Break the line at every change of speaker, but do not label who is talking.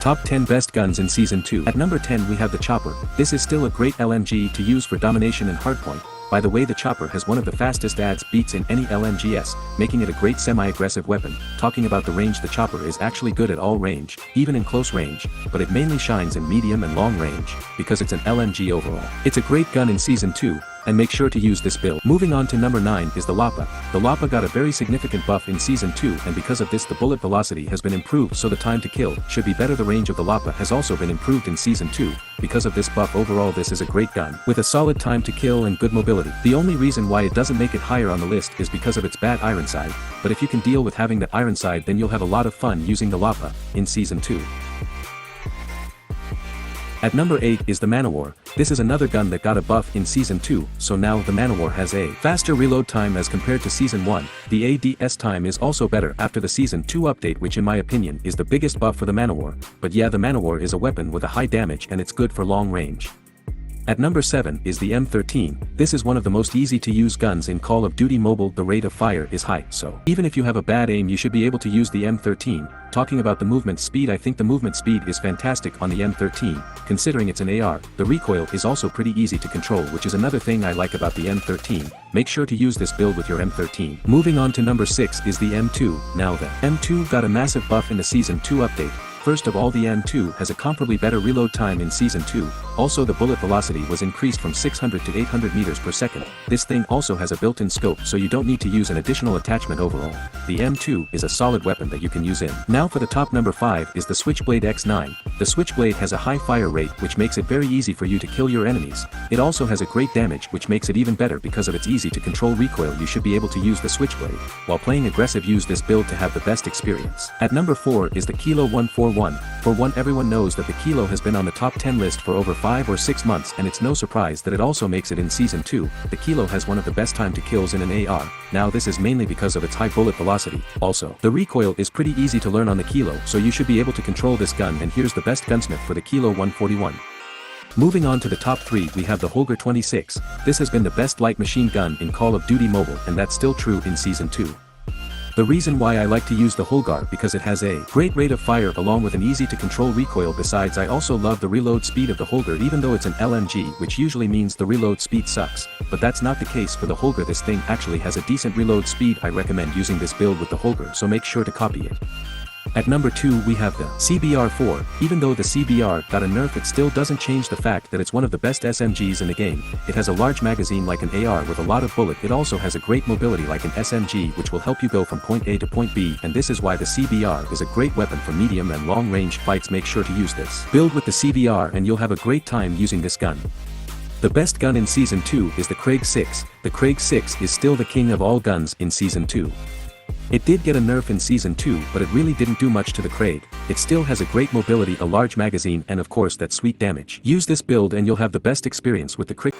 Top 10 Best Guns in Season 2. At number 10 we have the Chopper. This is still a great LMG to use for domination and hardpoint. By the way, the Chopper has one of the fastest adds beats in any LMGs, making it a great semi-aggressive weapon. Talking about the range, the Chopper is actually good at all range, even in close range, but it mainly shines in medium and long range, because it's an LMG overall. It's a great gun in Season 2, and make sure to use this build. Moving on to number 9 is the Lapa. The Lapa got a very significant buff in Season 2, and because of this the bullet velocity has been improved, so the time to kill should be better. The range of the Lapa has also been improved in Season 2. Because of this buff, overall this is a great gun, with a solid time to kill and good mobility. The only reason why it doesn't make it higher on the list is because of its bad iron side, but if you can deal with having that iron side, then you'll have a lot of fun using the Lapa in Season 2. At number 8 is the Manowar. This is another gun that got a buff in Season 2, so now the Manowar has a faster reload time as compared to Season 1. The ADS time is also better after the Season 2 update, which in my opinion is the biggest buff for the Manowar. But yeah, the Manowar is a weapon with a high damage and it's good for long range. At number 7 is the M13. This is one of the most easy to use guns in Call of Duty Mobile. The rate of fire is high, so even if you have a bad aim you should be able to use the M13. Talking about the movement speed, I think the movement speed is fantastic on the M13, considering it's an AR. The recoil is also pretty easy to control, which is another thing I like about the M13. Make sure to use this build with your M13. Moving on to number 6 is the M2. Now the M2 got a massive buff in the Season 2 update. First of all, the M2 has a comparably better reload time in Season 2, also the bullet velocity was increased from 600 to 800 meters per second. This thing also has a built-in scope, so you don't need to use an additional attachment overall. The M2 is a solid weapon that you can use in. Now for the top number 5 is the Switchblade X9. The Switchblade has a high fire rate, which makes it very easy for you to kill your enemies. It also has a great damage, which makes it even better because of its easy to control recoil. You should be able to use the Switchblade. While playing aggressive, use this build to have the best experience. At number 4 is the Kilo 141. For one, everyone knows that the Kilo has been on the top 10 list for over 5 or 6 months, and it's no surprise that it also makes it in Season 2. The Kilo has one of the best time to kills in an AR. Now this is mainly because of its high bullet velocity. Also, the recoil is pretty easy to learn on the Kilo, so you should be able to control this gun, and here's the best gunsmith for the Kilo 141. Moving on to the top 3 we have the Holger 26. This has been the best light machine gun in Call of Duty Mobile, and that's still true in Season 2. The reason why I like to use the Holgar because it has a great rate of fire along with an easy to control recoil. Besides, I also love the reload speed of the Holgar, even though it's an LMG, which usually means the reload speed sucks. But that's not the case for the Holgar. This thing actually has a decent reload speed. I recommend using this build with the Holgar, so make sure to copy it. At number 2 we have the CBR4. Even though the CBR got a nerf, it still doesn't change the fact that it's one of the best SMGs in the game. It has a large magazine like an AR with a lot of bullet. It also has a great mobility like an SMG, which will help you go from point A to point B, and this is why the CBR is a great weapon for medium and long range fights. Make sure to use this build with the CBR and you'll have a great time using this gun. The best gun in Season 2 is the Craig 6. The Craig 6 is still the king of all guns in Season 2. It did get a nerf in Season 2, but it really didn't do much to the Craig. It still has a great mobility, a large magazine, and of course that sweet damage. Use this build and you'll have the best experience with the Craig.